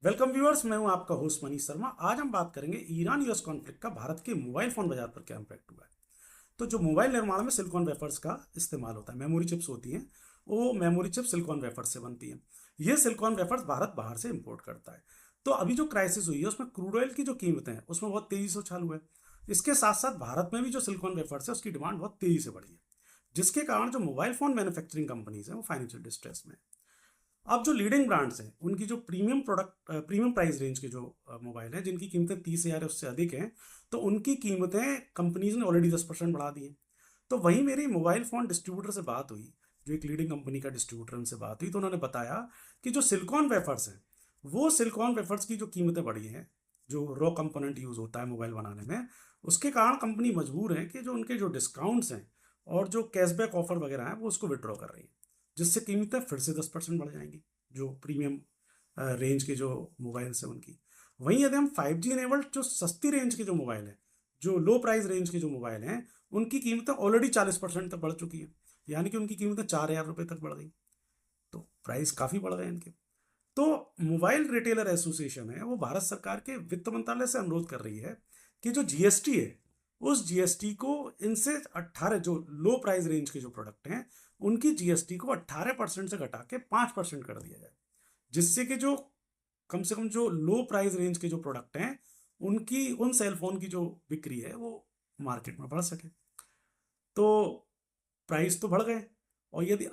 Welcome viewers, मैं हूं आपका होस्ट मनीष शर्मा। आज हम बात करेंगे ईरान यूएस कॉन्फ्लिक्ट का भारत के मोबाइल फोन बाजार पर क्या इम्पैक्ट हुआ है। तो जो मोबाइल निर्माण में सिलिकॉन वेफर्स का इस्तेमाल होता है, मेमोरी चिप्स होती हैं, वो मेमोरी चिप सिलिकॉन वेफर्स से बनती हैं। ये सिलिकॉन वेफर्स भारत बाहर से इंपोर्ट करता है। तो अभी जो क्राइसिस हुई है उसमें क्रूड ऑयल की जो कीमतें हैं उसमें बहुत तेजी से उछाल हुआ है। इसके साथ साथ भारत में भी जो सिलिकॉन वेफर्स है उसकी डिमांड बहुत तेजी से बढ़ी है, जिसके कारण जो मोबाइल फोन मैन्युफैक्चरिंग कंपनीज हैं वो फाइनेंशियल डिस्ट्रेस में है। अब जो लीडिंग ब्रांड्स हैं उनकी जो प्रीमियम प्राइस रेंज के जो मोबाइल हैं जिनकी कीमतें 30,000 उससे अधिक हैं, तो उनकी कीमतें कंपनीज ने ऑलरेडी 10% बढ़ा दी हैं। तो वहीं मेरी मोबाइल फ़ोन डिस्ट्रीब्यूटर से बात हुई, जो एक लीडिंग कंपनी का डिस्ट्रीब्यूटर, उनसे बात हुई तो उन्होंने बताया कि जो सिलिकॉन वेफर्स हैं, वो सिलिकॉन वेफर्स की जो कीमतें बढ़ी हैं, जो रॉ कंपोनेंट यूज़ होता है मोबाइल बनाने में, उसके कारण कंपनी मजबूर है कि जो उनके जो डिस्काउंट्स हैं और जो कैशबैक ऑफर वगैरह हैं वो उसको विड्रॉ कर रही है, जिससे कीमतें फिर से 10% बढ़ जाएंगी जो प्रीमियम रेंज के जो मोबाइल्स हैं उनकी। वहीं यदि हम 5G इनेबल्ड जो सस्ती रेंज के जो मोबाइल हैं, जो लो प्राइस रेंज के जो मोबाइल हैं, उनकी कीमतें ऑलरेडी 40% तक बढ़ चुकी हैं। यानी कि उनकी कीमतें 4,000 रुपये तक बढ़ गई। तो प्राइस काफ़ी बढ़ गए इनके। तो मोबाइल रिटेलर एसोसिएशन है वो भारत सरकार के वित्त मंत्रालय से अनुरोध कर रही है कि जो जीएसटी है, उस जीएसटी को इनसे 18, जो लो प्राइस रेंज के जो प्रोडक्ट हैं उनकी जीएसटी को 18% से घटा के 5% कर दिया जाए, जिससे कि जो कम से कम जो लो प्राइस रेंज के जो प्रोडक्ट हैं उनकी, उन सेल फोन की जो बिक्री है वो मार्केट में बढ़ सके। तो प्राइस तो बढ़ गए, और यदि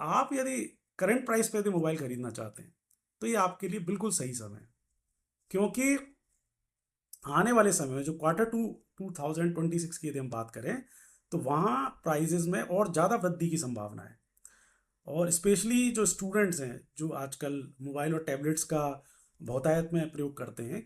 करंट प्राइस पे यदि मोबाइल खरीदना चाहते हैं तो ये आपके लिए बिल्कुल सही समय है, क्योंकि आने वाले समय में जो क्वार्टर 2026 की यदि हम बात करें तो वहाँ प्राइजेज में और ज़्यादा वृद्धि की संभावना है। और स्पेशली जो स्टूडेंट्स हैं जो आजकल मोबाइल और टैबलेट्स का बहुतायत में प्रयोग करते हैं,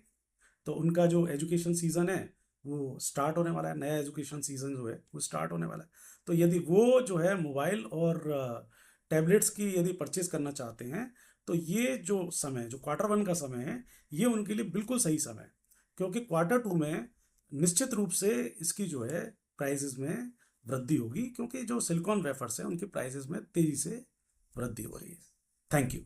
तो उनका जो एजुकेशन सीज़न है वो स्टार्ट होने वाला है। नया एजुकेशन सीज़न जो है वो स्टार्ट होने वाला है। तो यदि वो जो है मोबाइल और टैबलेट्स की यदि परचेज करना चाहते हैं, तो ये जो समय, जो क्वार्टर 1 का समय है, ये उनके लिए बिल्कुल सही समय है, क्योंकि क्वार्टर 2 में निश्चित रूप से इसकी जो है प्राइसेस में वृद्धि होगी, क्योंकि जो सिलिकॉन वेफर्स हैं उनकी प्राइसेस में तेज़ी से वृद्धि हो रही है। Thank you.